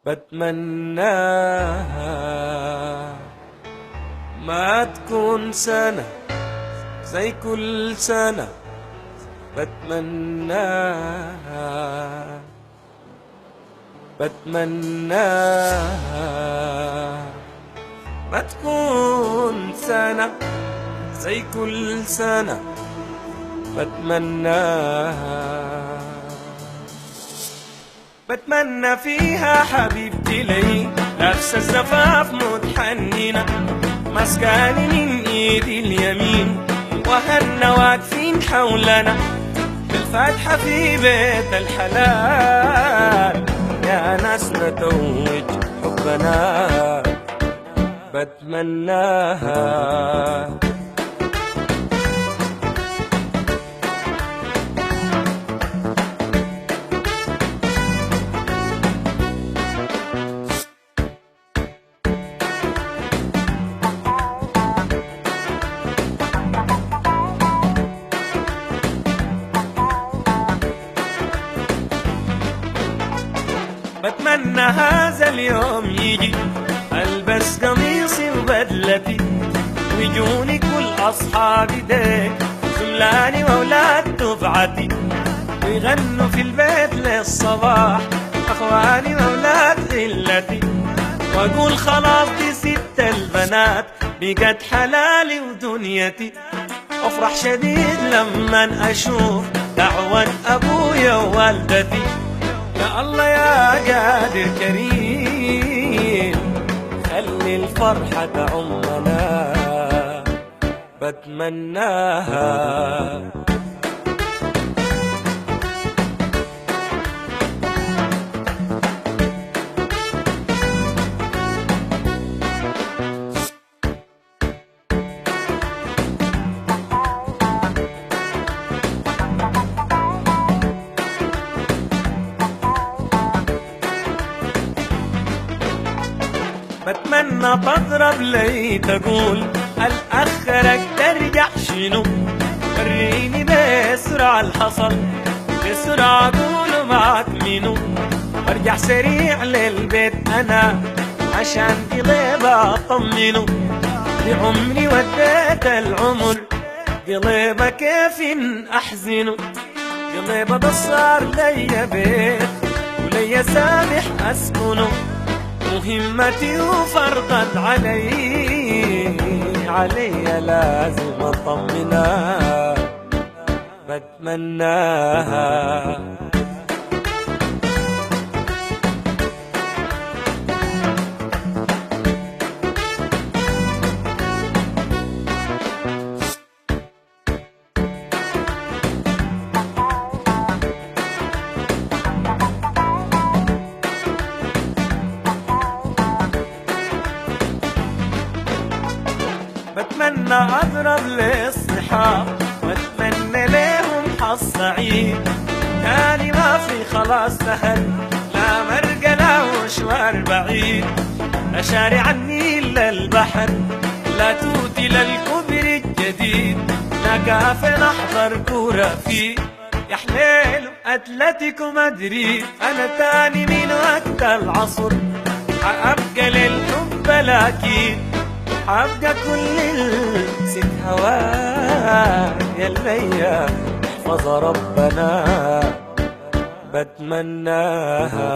بتمناها ما تكون سنة زي كل سنة. بتمناها ما تكون سنة زي كل سنة. بتمنى فيها حبيبتي لي لابسة الزفاف متحننة، مسكاني من ايدي اليمين وهنا واقفين حولنا بالفاتحة في بيت الحلال. يا ناس نتوج حبنا بتمناها. بتمنى هذا اليوم يجي البس قميصي وبدلتي ويجوني كل اصحابي ديك زملاني واولاد دفعتي ويغنوا في البيت للصباح اخواني واولاد غلتي، واقول خلاص دي ست البنات بقت حلالي ودنيتي. افرح شديد لما اشوف دعوة ابويا ووالدتي. يا الله يا قادر كريم خلي الفرحة تعمنا بتمناها. بتمنى تضرب لي تقول الأخرك ترجع شنو، وريني بسرعة الحصل بسرعة أقول معك منو، وارجع سريع للبيت أنا عشان قليبة أطمنه. لعمري وديت العمر قليبة كيف أحزنه، قليبة ده صار لي بيت ولي سامح أسكنه. مهمتي وفرضت علي لازم اطمنها بتمناها. بتمنى اضرب للصحاب واتمنى لهم حظ سعيد. تاني ما في خلاص سهل لا مرقى لا مشوار بعيد، لا شارع النيل للبحر لا توتي للكبر الجديد، لا كافي نحضر كورة فيه يا حليل اتلتيكو مدريد. انا تاني من وقت العصر حابقى للحب الاكيد، حابقى كل ست هواك يلي احفظ ربنا بتمناها.